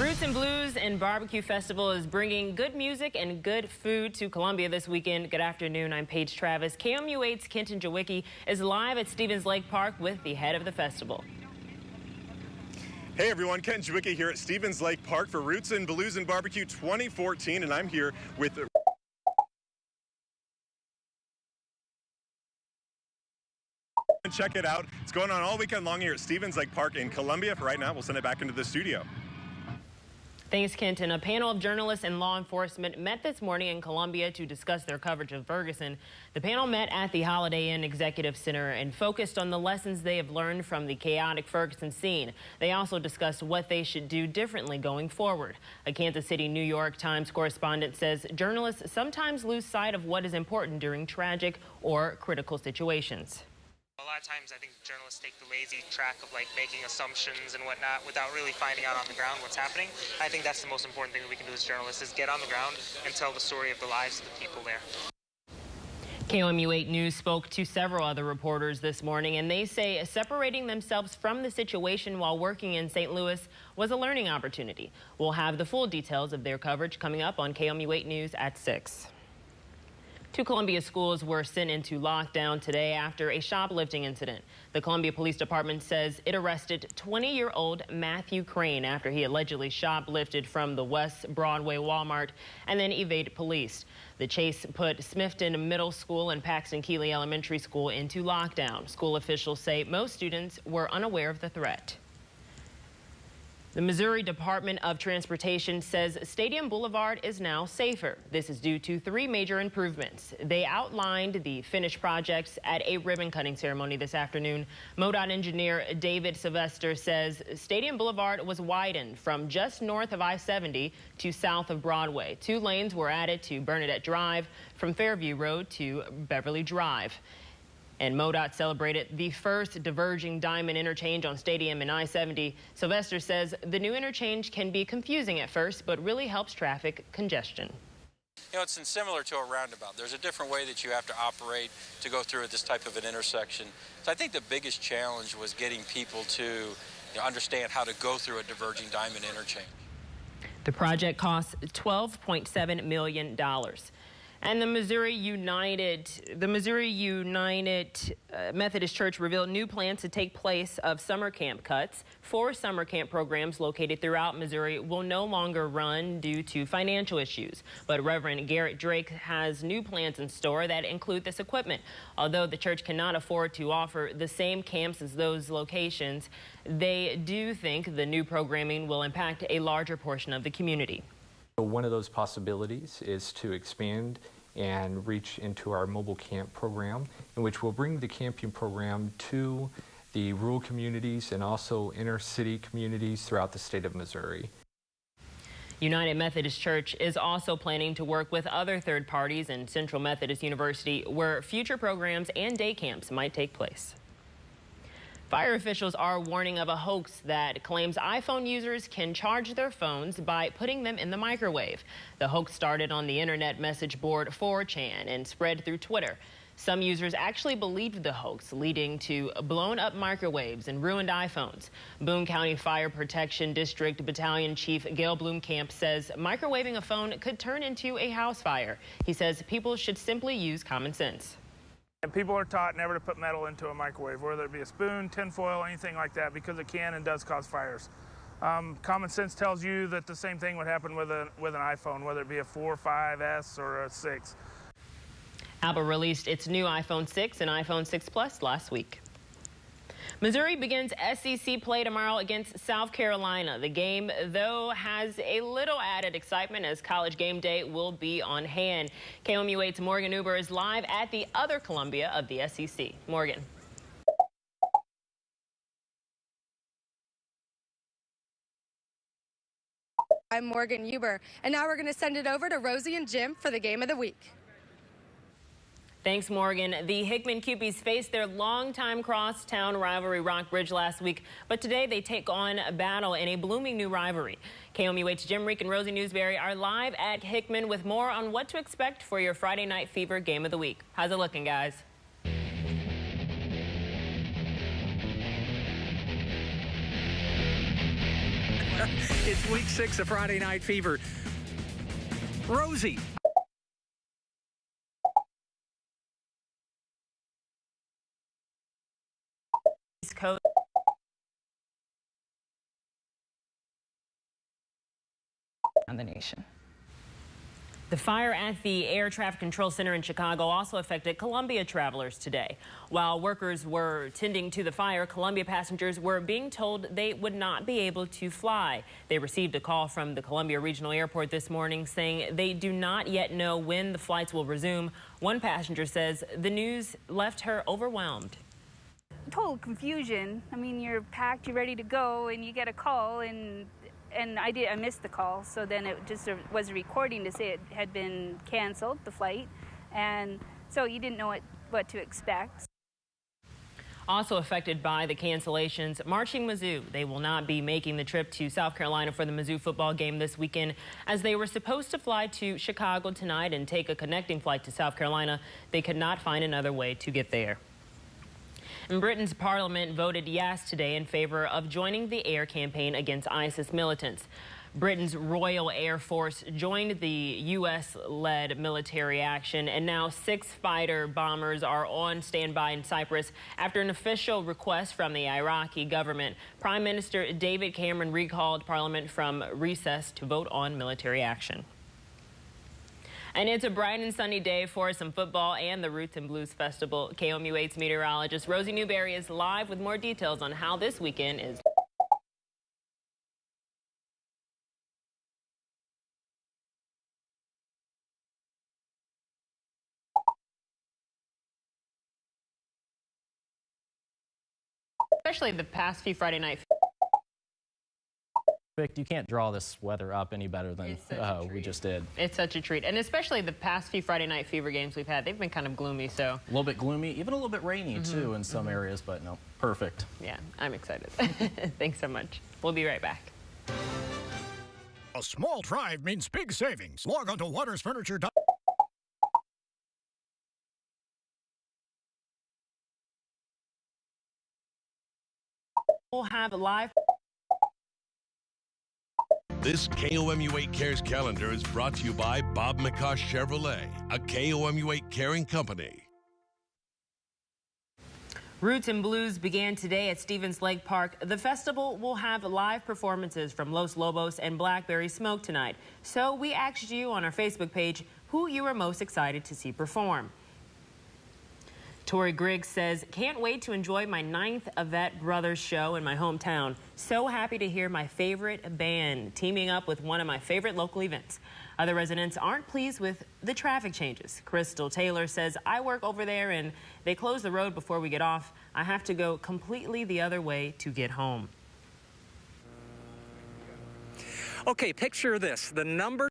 Roots and Blues and Barbecue Festival is bringing good music and good food to Columbia this weekend. Good afternoon, I'm Paige Travis. KOMU 8's Kenton Jawicki is live at Stevens Lake Park with the head of the festival. Hey everyone, Kenton Jawicki here at Stevens Lake Park for Roots and Blues and Barbecue 2014, and I'm here with check it out. It's going on all weekend long here at Stevens Lake Park in Columbia. For right now, we'll send it back into the studio. Thanks, Kenton. A panel of journalists and law enforcement met this morning in Columbia to discuss their coverage of Ferguson. The panel met at the Holiday Inn Executive Center and focused on the lessons they have learned from the chaotic Ferguson scene. They also discussed what they should do differently going forward. A Kansas City New York Times correspondent says journalists sometimes lose sight of what is important during tragic or critical situations. A lot of times I think journalists take the lazy track of making assumptions and whatnot without really finding out on the ground what's happening. I think that's the most important thing that we can do as journalists is get on the ground and tell the story of the lives of the people there. KOMU 8 News spoke to several other reporters this morning, and they say separating themselves from the situation while working in St. Louis was a learning opportunity. We'll have the full details of their coverage coming up on KOMU 8 News at 6. Two Columbia schools were sent into lockdown today after a shoplifting incident. The Columbia Police Department says it arrested 20-year-old Matthew Crane after he allegedly shoplifted from the West Broadway Walmart and then evaded police. The chase put Smithton Middle School and Paxton Keeley Elementary School into lockdown. School officials say most students were unaware of the threat. The Missouri Department of Transportation says Stadium Boulevard is now safer. This is due to 3 major improvements. They outlined the finished projects at a ribbon-cutting ceremony this afternoon. MoDOT engineer David Sylvester says Stadium Boulevard was widened from just north of I-70 to south of Broadway. 2 lanes were added to Bernadette Drive from Fairview Road to Beverly Drive. And MoDOT celebrated the first diverging diamond interchange on Stadium and I-70. Sylvester says the new interchange can be confusing at first, but really helps traffic congestion. You know, it's similar to a roundabout. There's a different way that you have to operate to go through this type of an intersection. So I think the biggest challenge was getting people to understand how to go through a diverging diamond interchange. The project costs $12.7 million. And the Missouri United Methodist Church revealed new plans to take place of summer camp cuts. 4 summer camp programs located throughout Missouri will no longer run due to financial issues. But Reverend Garrett Drake has new plans in store that include this equipment. Although the church cannot afford to offer the same camps as those locations, they do think the new programming will impact a larger portion of the community. One of those possibilities is to expand and reach into our mobile camp program, in which we'll bring the camping program to the rural communities and also inner city communities throughout the state of Missouri. United Methodist Church is also planning to work with other third parties and Central Methodist University where future programs and day camps might take place. Fire officials are warning of a hoax that claims iPhone users can charge their phones by putting them in the microwave. The hoax started on the internet message board 4chan and spread through Twitter. Some users actually believed the hoax, leading to blown-up microwaves and ruined iPhones. Boone County Fire Protection District Battalion Chief Gail Bloomkamp says microwaving a phone could turn into a house fire. He says people should simply use common sense. And people are taught never to put metal into a microwave, whether it be a spoon, tinfoil, anything like that, because it can and does cause fires. Common sense tells you that the same thing would happen with an iPhone, whether it be a 4, 5S, or a 6. Apple released its new iPhone 6 and iPhone 6 Plus last week. Missouri begins SEC play tomorrow against South Carolina. The game, though, has a little added excitement as College game day will be on hand. KOMU 8's Morgan Uber is live at the other Columbia of the SEC. Morgan. I'm Morgan Uber, and now we're going to send it over to Rosie and Jim for the game of the week. Thanks, Morgan. The Hickman Cupies faced their longtime crosstown rivalry Rockbridge last week, but today they take on a battle in a blooming new rivalry. KOMU 8's Jim Reek and Rosie Newsbury are live at Hickman with more on what to expect for your Friday Night Fever game of the week. How's it looking, guys? It's week 6 of Friday Night Fever. Rosie. East Coast. On the nation. The fire at the Air Traffic Control Center in Chicago also affected Columbia travelers today. While workers were tending to the fire, Columbia passengers were being told they would not be able to fly. They received a call from the Columbia Regional Airport this morning saying they do not yet know when the flights will resume. One passenger says the news left her overwhelmed. Total confusion. I mean, you're packed, you're ready to go, and you get a call, and I missed the call, so then it just was a recording to say it had been canceled, the flight, and so you didn't know what to expect. Also affected by the cancellations, Marching Mizzou. They will not be making the trip to South Carolina for the Mizzou football game this weekend, as they were supposed to fly to Chicago tonight and take a connecting flight to South Carolina. They could not find another way to get there. And Britain's parliament voted yes today in favor of joining the air campaign against ISIS militants. Britain's Royal Air Force joined the U.S.-led military action, and now 6 fighter bombers are on standby in Cyprus after an official request from the Iraqi government. Prime Minister David Cameron recalled Parliament from recess to vote on military action. And it's a bright and sunny day for some football and the Roots and Blues Festival. KOMU 8's meteorologist Rosie Newberry is live with more details on how this weekend is. Especially the past few Friday night. You can't draw this weather up any better than we just did. It's such a treat. And especially the past few Friday Night Fever games we've had, they've been kind of gloomy, so. A little bit gloomy, even a little bit rainy, too, in some areas, but no, perfect. Yeah, I'm excited. Thanks so much. We'll be right back. A small drive means big savings. Log on to watersfurniture.com. We'll have live. This KOMU 8 Cares calendar is brought to you by Bob McCosh Chevrolet, a KOMU 8 caring company. Roots and Blues began today at Stevens Lake Park. The festival will have live performances from Los Lobos and Blackberry Smoke tonight. So we asked you on our Facebook page who you were most excited to see perform. Tori Griggs says, can't wait to enjoy my 9th Avett Brothers show in my hometown. So happy to hear my favorite band teaming up with one of my favorite local events. Other residents aren't pleased with the traffic changes. Crystal Taylor says, I work over there and they close the road before we get off. I have to go completely the other way to get home. Okay, picture this. The number